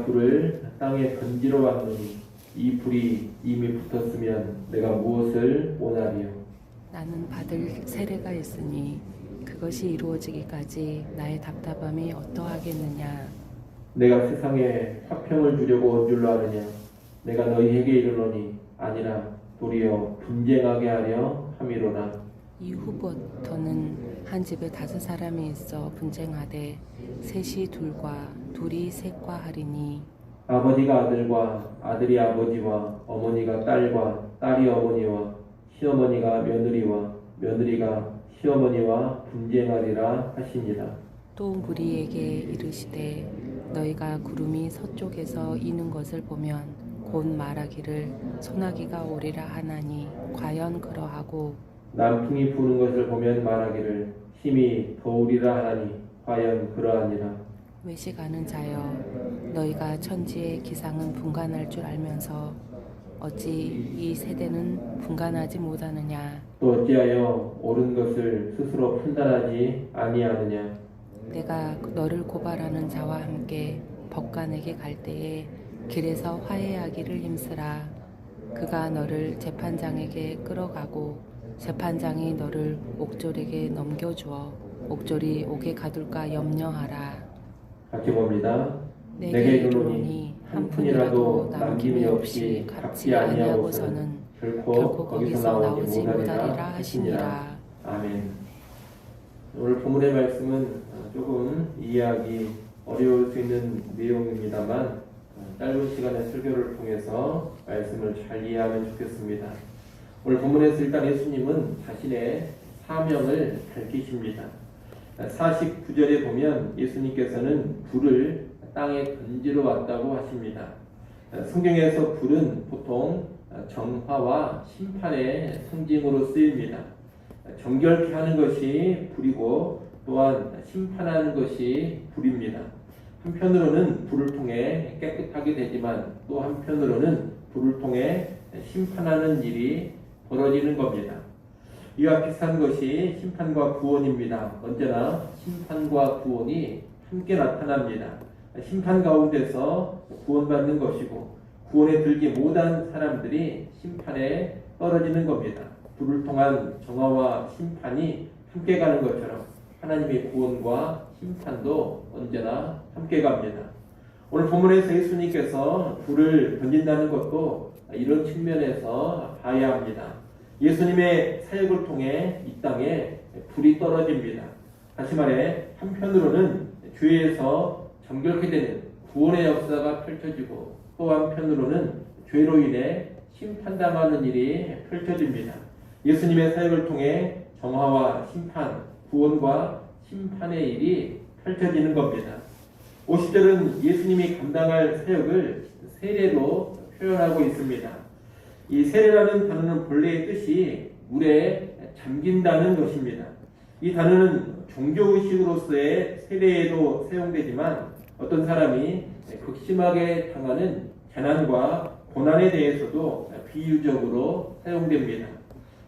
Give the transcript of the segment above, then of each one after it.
불을 땅에 던지러 왔노니 이 불이 이미 붙었으면 내가 무엇을 원하리요. 나는 받을 세례가 있으니 그것이 이루어지기까지 나의 답답함이 어떠하겠느냐. 내가 세상에 화평을 주려고 온 줄로 아느냐. 내가 너희에게 이르노니 아니라 도리어 분쟁하게 하려 함이로나. 이후부터는 한 집에 5사람이 있어 분쟁하되 셋이 둘과 둘이 셋과 하리니 아버지가 아들과 아들이 아버지와 어머니가 딸과 딸이 어머니와 시어머니가 며느리와 며느리가 시어머니와 분쟁하리라 하시니라. 또 무리에게 이르시되 너희가 구름이 서쪽에서 이는 것을 보면 곧 말하기를 소나기가 오리라 하나니 과연 그러하고 남풍이 부는 것을 보면 말하기를 힘이 더우리라 하나니 과연 그러하니라. 외식하는 자여 너희가 천지의 기상은 분간할 줄 알면서 어찌 이 세대는 분간하지 못하느냐. 또 어찌하여 옳은 것을 스스로 판단하지 아니하느냐. 내가 너를 고발하는 자와 함께 법관에게 갈 때에 길에서 화해하기를 힘쓰라. 그가 너를 재판장에게 끌어가고 재판장이 너를 옥졸에게 넘겨주어 옥졸이 옥에 가둘까 염려하라. 같이 봅니다. 내게 이르노니 한 푼이라도 남김이 없이 갚지 아니하고서는 결코 거기서 나오지 못하리라 하시니라. 아멘. 오늘 본문의 말씀은 조금 이해하기 어려울 수 있는 내용입니다만 짧은 시간의 설교를 통해서 말씀을 잘 이해하면 좋겠습니다. 오늘 본문에서 일단 예수님은 자신의 사명을 밝히십니다. 49절에 보면 예수님께서는 불을 땅에 던지러 왔다고 하십니다. 성경에서 불은 보통 정화와 심판의 상징으로 쓰입니다. 정결케 하는 것이 불이고 또한 심판하는 것이 불입니다. 한편으로는 불을 통해 깨끗하게 되지만 또 한편으로는 불을 통해 심판하는 일이 벌어지는 겁니다. 이와 비슷한 것이 심판과 구원입니다. 언제나 심판과 구원이 함께 나타납니다. 심판 가운데서 구원받는 것이고 구원에 들지 못한 사람들이 심판에 떨어지는 겁니다. 불을 통한 정화와 심판이 함께 가는 것처럼 하나님의 구원과 심판도 언제나 함께 갑니다. 오늘 본문에서 예수님께서 불을 던진다는 것도 이런 측면에서 봐야 합니다. 예수님의 사역을 통해 이 땅에 불이 떨어집니다. 다시 말해 한편으로는 죄에서 정결케 되는 구원의 역사가 펼쳐지고 또 한편으로는 죄로 인해 심판당하는 일이 펼쳐집니다. 예수님의 사역을 통해 정화와 심판, 구원과 심판의 일이 펼쳐지는 겁니다. 50절은 예수님이 감당할 사역을 세례로 표현하고 있습니다. 이 세례라는 단어는 본래의 뜻이 물에 잠긴다는 것입니다. 이 단어는 종교의식으로서의 세례에도 사용되지만 어떤 사람이 극심하게 당하는 재난과 고난에 대해서도 비유적으로 사용됩니다.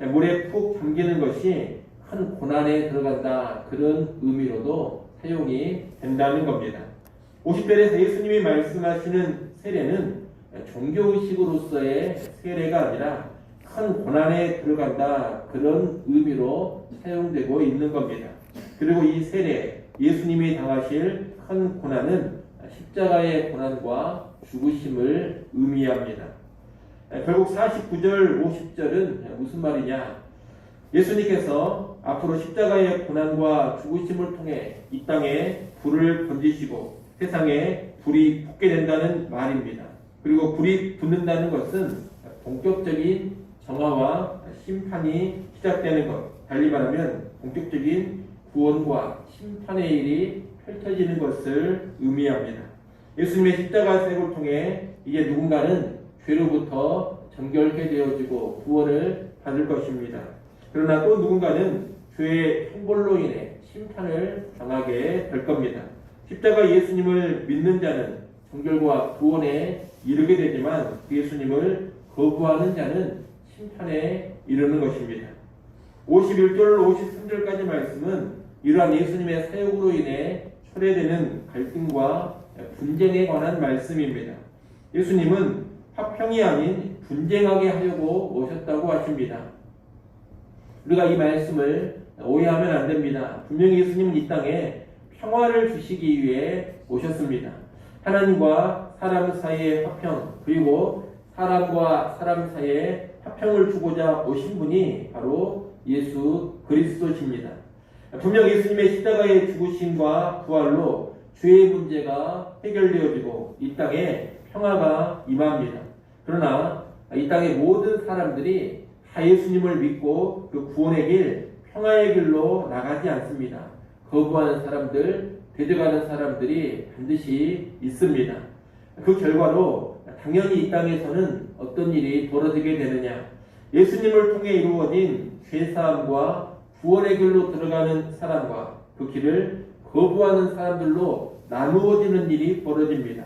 물에 푹 잠기는 것이 큰 고난에 들어간다, 그런 의미로도 사용이 된다는 겁니다. 50절에서 예수님이 말씀하시는 세례는 종교의식으로서의 세례가 아니라 큰 고난에 들어간다, 그런 의미로 사용되고 있는 겁니다. 그리고 이 세례, 예수님이 당하실 큰 고난은 십자가의 고난과 죽으심을 의미합니다. 결국 49절, 50절은 무슨 말이냐? 예수님께서 앞으로 십자가의 고난과 죽으심을 통해 이 땅에 불을 던지시고 세상에 불이 붙게 된다는 말입니다. 그리고 불이 붙는다는 것은 본격적인 정화와 심판이 시작되는 것, 달리 말하면 본격적인 구원과 심판의 일이 펼쳐지는 것을 의미합니다. 예수님의 십자가 사역을 통해 이제 누군가는 죄로부터 정결케 되어지고 구원을 받을 것입니다. 그러나 또 누군가는 죄의 형벌로 인해 심판을 당하게 될 겁니다. 십자가 예수님을 믿는 자는 정결과 구원에 이르게 되지만 그 예수님을 거부하는 자는 심판에 이르는 것입니다. 51절, 53절까지 말씀은 이러한 예수님의 사역으로 인해 초래되는 갈등과 분쟁에 관한 말씀입니다. 예수님은 화평이 아닌 분쟁하게 하려고 오셨다고 하십니다. 우리가 이 말씀을 오해하면 안 됩니다. 분명히 예수님은 이 땅에 평화를 주시기 위해 오셨습니다. 하나님과 사람 사이의 화평, 그리고 사람과 사람 사이에 화평을 주고자 오신 분이 바로 예수 그리스도십니다. 분명 예수님의 십자가의 죽으심과 부활로 죄의 문제가 해결되어지고 이 땅에 평화가 임합니다. 그러나 이 땅의 모든 사람들이 다 예수님을 믿고 그 구원의 길, 평화의 길로 나가지 않습니다. 거부하는 사람들, 대적하는 사람들이 반드시 있습니다. 그 결과로 당연히 이 땅에서는 어떤 일이 벌어지게 되느냐? 예수님을 통해 이루어진 죄사함과 구원의 길로 들어가는 사람과 그 길을 거부하는 사람들로 나누어지는 일이 벌어집니다.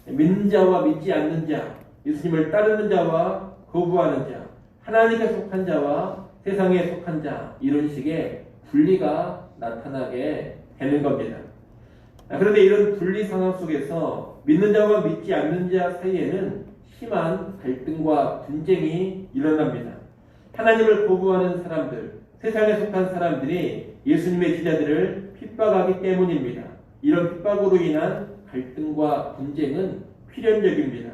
믿는 자와 믿지 않는 자, 예수님을 따르는 자와 거부하는 자, 하나님께 속한 자와 세상에 속한 자, 이런 식의 분리가 나타나게 되는 겁니다. 그런데 이런 분리 상황 속에서 믿는 자와 믿지 않는 자 사이에는 심한 갈등과 분쟁이 일어납니다. 하나님을 거부하는 사람들, 세상에 속한 사람들이 예수님의 제자들을 핍박하기 때문입니다. 이런 핍박으로 인한 갈등과 분쟁은 필연적입니다.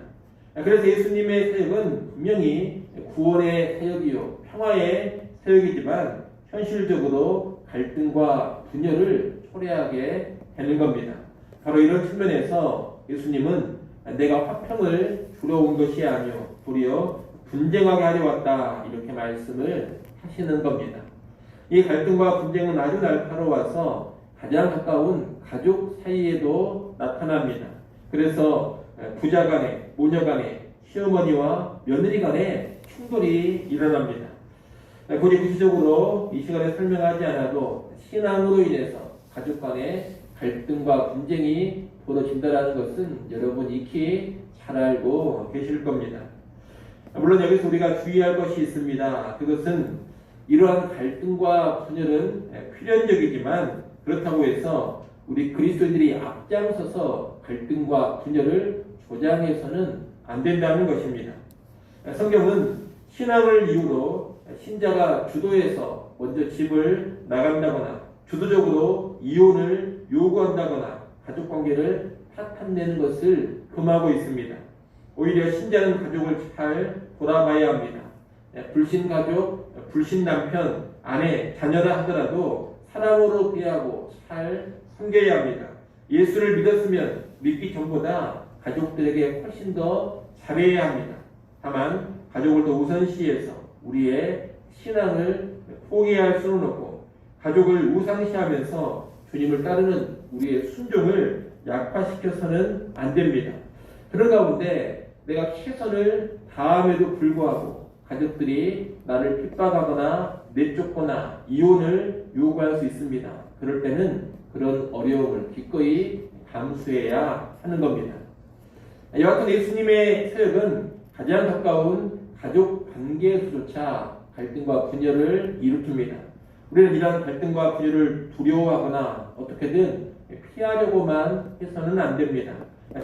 그래서 예수님의 사역은 분명히 구원의 사역이요, 평화의 사역이지만 현실적으로 갈등과 분열을 초래하게 되는 겁니다. 바로 이런 측면에서 예수님은 내가 화평을 주러 온 것이 아니요 도리어 분쟁하게 하려 왔다, 이렇게 말씀을 하시는 겁니다. 이 갈등과 분쟁은 아주 날카로워서 가장 가까운 가족 사이에도 나타납니다. 그래서 부자 간에, 모녀 간에, 시어머니와 며느리 간에 충돌이 일어납니다. 굳이 구체적으로 이 시간에 설명하지 않아도 신앙으로 인해서 가족 간에 갈등과 분쟁이 벌어진다는 것은 여러분 익히 잘 알고 계실 겁니다. 물론 여기서 우리가 주의할 것이 있습니다. 그것은 이러한 갈등과 분열은 필연적이지만 그렇다고 해서 우리 그리스도인들이 앞장서서 갈등과 분열을 조장해서는 안 된다는 것입니다. 성경은 신앙을 이유로 신자가 주도해서 먼저 집을 나간다거나 주도적으로 이혼을 요구한다거나 가족관계를 파탄내는 것을 금하고 있습니다. 오히려 신자는 가족을 잘 돌아봐야 합니다. 불신 가족, 불신 남편, 아내, 자녀라 하더라도 사랑으로 대하고 잘 섬겨야 합니다. 예수를 믿었으면 믿기 전보다 가족들에게 훨씬 더 잘해야 합니다. 다만 가족을 더 우선시해서 우리의 신앙을 포기할 수는 없고 가족을 우상시하면서 주님을 따르는 우리의 순종을 약화시켜서는 안 됩니다. 그런 가운데 내가 최선을 다함에도 불구하고 가족들이 나를 핍박하거나 내쫓거나 이혼을 요구할 수 있습니다. 그럴 때는 그런 어려움을 기꺼이 감수해야 하는 겁니다. 여하튼 예수님의 사역은 가장 가까운 가족 관계에서조차 갈등과 분열을 일으킵니다. 우리는 이러한 갈등과 분열을 두려워하거나 어떻게든 피하려고만 해서는 안 됩니다.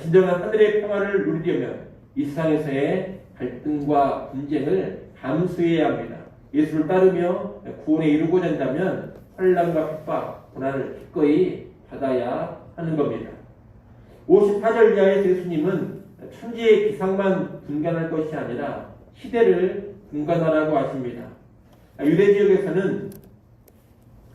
진정한 하늘의 평화를 누리려면 이 세상에서의 갈등과 분쟁을 감수해야 합니다. 예수를 따르며 구원에 이루고자 한다면 환난과 핍박, 고난을 기꺼이 받아야 하는 겁니다. 54절 이하의 예수님은 천지의 기상만 분간할 것이 아니라 시대를 분간하라고 하십니다. 유대 지역에서는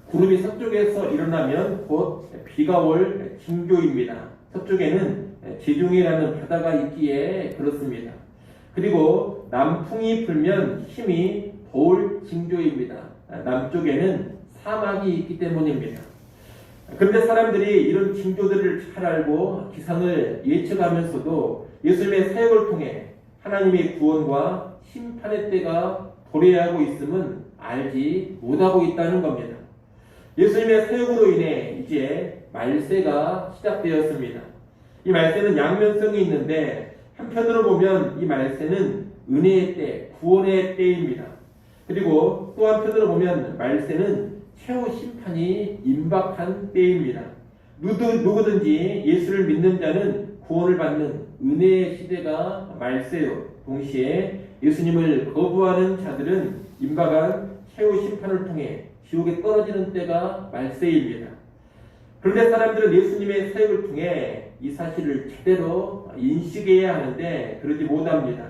구름이 서쪽에서 일어나면 곧 비가 올 징조입니다. 서쪽에는 지중해라는 바다가 있기에 그렇습니다. 그리고 남풍이 불면 힘이 더울 징조입니다. 남쪽에는 사막이 있기 때문입니다. 그런데 사람들이 이런 징조들을 잘 알고 기상을 예측하면서도 예수님의 사역을 통해 하나님의 구원과 심판의 때가 도래하고 있음은 알지 못하고 있다는 겁니다. 예수님의 사역으로 인해 이제 말세가 시작되었습니다. 이 말세는 양면성이 있는데 한편으로 보면 이 말세는 은혜의 때, 구원의 때입니다. 그리고 또 한편으로 보면 말세는 최후 심판이 임박한 때입니다. 누구든지 예수를 믿는 자는 구원을 받는 은혜의 시대가 말세요. 동시에 예수님을 거부하는 자들은 임박한 최후 심판을 통해 지옥에 떨어지는 때가 말세입니다. 그런데 사람들은 예수님의 사역을 통해 이 사실을 제대로 인식해야 하는데 그러지 못합니다.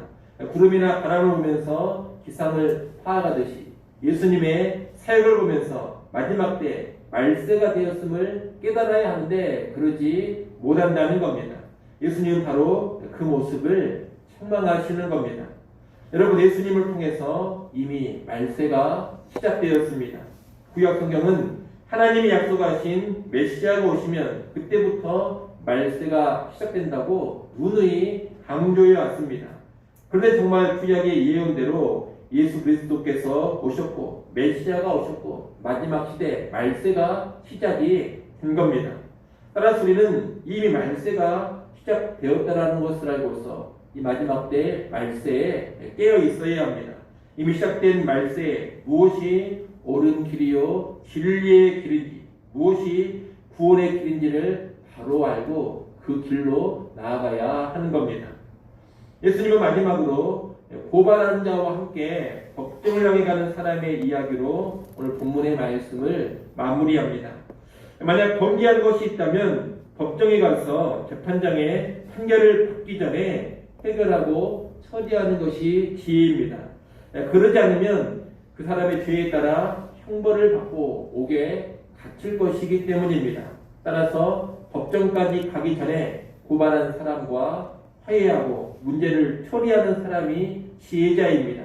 구름이나 바람을 보면서 기상을 파악하듯이 예수님의 사역을 보면서 마지막 때 말세가 되었음을 깨달아야 하는데 그러지 못한다는 겁니다. 예수님은 바로 그 모습을 책망하시는 겁니다. 여러분, 예수님을 통해서 이미 말세가 시작되었습니다. 구약 성경은 하나님이 약속하신 메시아가 오시면 그때부터 말세가 시작된다고 누누이 강조해 왔습니다. 그런데 정말 구약의 예언대로 예수 그리스도께서 오셨고 메시아가 오셨고 마지막 시대 말세가 시작이 된 겁니다. 따라서 우리는 이미 말세가 시작되었다는 것을 알고서 이 마지막 때 말세에 깨어 있어야 합니다. 이미 시작된 말세에 무엇이 옳은 길이요 진리의 길인지 무엇이 구원의 길인지를 바로 알고 그 길로 나아가야 하는 겁니다. 예수님은 마지막으로 고발하는 자와 함께 법정을 향해 가는 사람의 이야기로 오늘 본문의 말씀을 마무리합니다. 만약 범죄한 것이 있다면 법정에 가서 재판장의 판결을 받기 전에 해결하고 처리하는 것이 지혜입니다. 그러지 않으면 그 사람의 죄에 따라 형벌을 받고 옥에 갇힐 것이기 때문입니다. 따라서 법정까지 가기 전에 고발한 사람과 화해하고 문제를 처리하는 사람이 지혜자입니다.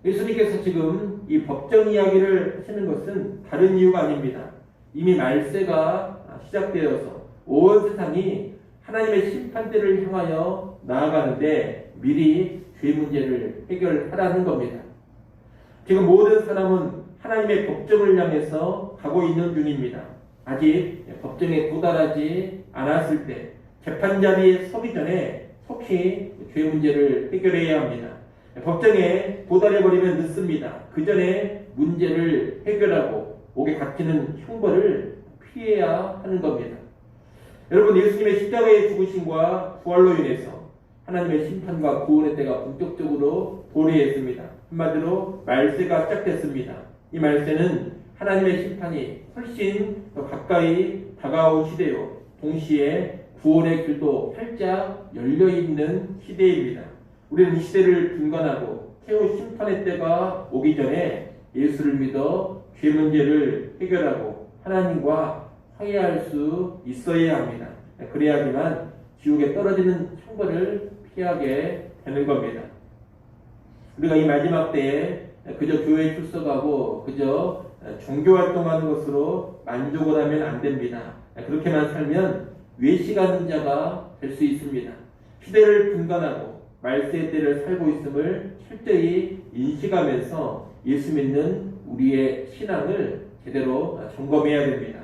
예수님께서 지금 이 법정 이야기를 하시는 것은 다른 이유가 아닙니다. 이미 말세가 시작되어서 온 세상이 하나님의 심판대를 향하여 나아가는데 미리 죄 문제를 해결하라는 겁니다. 지금 모든 사람은 하나님의 법정을 향해서 가고 있는 중입니다. 아직 법정에 도달하지 않았을 때 재판 자리에 서기 전에 속히 죄 문제를 해결해야 합니다. 법정에 도달해버리면 늦습니다. 그 전에 문제를 해결하고 옥에 갇히는 형벌을 피해야 하는 겁니다. 여러분, 예수님의 십자가의 죽으심과 부활로 인해서 하나님의 심판과 구원의 때가 본격적으로 도래했습니다. 한마디로 말세가 시작됐습니다. 이 말세는 하나님의 심판이 훨씬 더 가까이 다가온 시대요. 동시에 구원의 길도 활짝 열려있는 시대입니다. 우리는 이 시대를 분간하고 최후 심판의 때가 오기 전에 예수를 믿어 죄 문제를 해결하고 하나님과 화해할 수 있어야 합니다. 그래야지만 지옥에 떨어지는 형벌을 피하게 되는 겁니다. 우리가 이 마지막 때에 그저 교회에 출석하고 그저 종교활동하는 것으로 만족을 하면 안 됩니다. 그렇게만 살면 외식하는 자가 될 수 있습니다. 시대를 분간하고 말세의 때를 살고 있음을 철저히 인식하면서 예수 믿는 우리의 신앙을 제대로 점검해야 됩니다.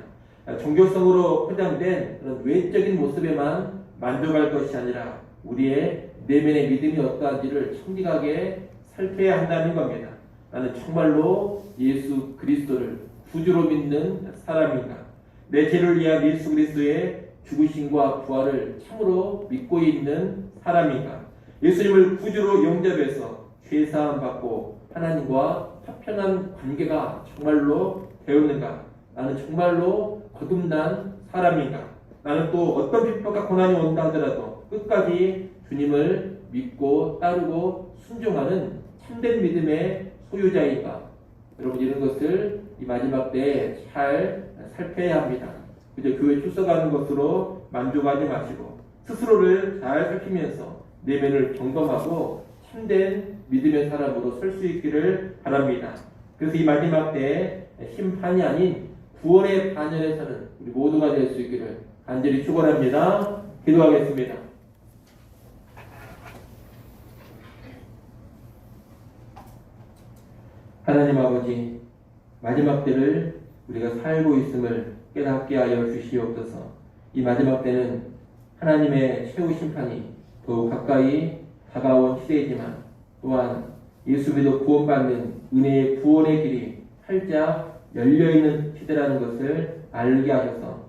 종교성으로 포장된 그런 외적인 모습에만 만족할 것이 아니라 우리의 내면의 믿음이 어떠한지를 청직하게 살펴야 한다는 겁니다. 나는 정말로 예수 그리스도를 구주로 믿는 사람인가? 내 죄를 위한 예수 그리스도의 죽으심과 부활을 참으로 믿고 있는 사람인가? 예수님을 구주로 영접해서 죄사함 받고 하나님과 화평한 관계가 정말로 되었는가? 나는 정말로 거듭난 사람인가? 나는 또 어떤 핍박과 고난이 온다 하더라도 끝까지 주님을 믿고 따르고 순종하는 참된 믿음의 소유자인가? 여러분, 이런 것을 이 마지막 때에 잘 살펴야 합니다. 그저 교회 출석하는 것으로 만족하지 마시고 스스로를 잘 살피면서 내면을 점검하고 참된 믿음의 사람으로 설 수 있기를 바랍니다. 그래서 이 마지막 때에 심판이 아닌 구원의 반열에 서는 우리 모두가 될 수 있기를 간절히 축원합니다. 기도하겠습니다. 하나님 아버지, 마지막 때를 우리가 살고 있음을 깨닫게 하여 주시옵소서. 이 마지막 때는 하나님의 최후 심판이 더욱 가까이 다가온 시대이지만 또한 예수 믿어 구원받는 은혜의 구원의 길이 활짝 열려있는 시대라는 것을 알게 하셔서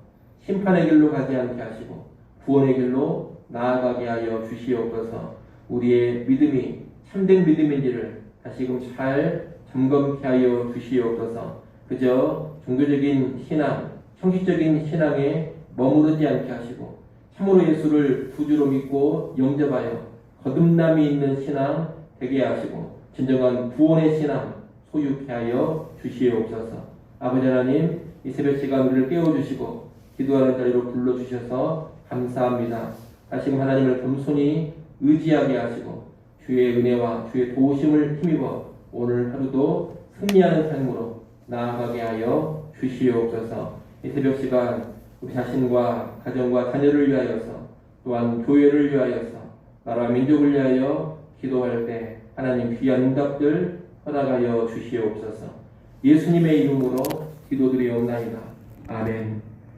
심판의 길로 가지 않게 하시고 구원의 길로 나아가게 하여 주시옵소서. 우리의 믿음이 참된 믿음인지를 다시금 잘 점검케 하여 주시옵소서. 그저 종교적인 신앙, 형식적인 신앙에 머무르지 않게 하시고 참으로 예수를 구주로 믿고 영접하여 거듭남이 있는 신앙 되게 하시고 진정한 구원의 신앙 소유케 하여 주시옵소서. 아버지 하나님, 이 새벽 시간 우리를 깨워주시고 기도하는 자리로 불러주셔서 감사합니다. 다시금 하나님을 겸손히 의지하게 하시고 주의 은혜와 주의 도우심을 힘입어 오늘 하루도 승리하는 삶으로 나아가게 하여 주시옵소서. 이 새벽 시간 우리 자신과 가정과 자녀를 위하여서 또한 교회를 위하여서 나라와 민족을 위하여 기도할 때 하나님 귀한 응답들 허락하여 주시옵소서. 예수님의 이름으로 기도드리옵나이다. 아멘.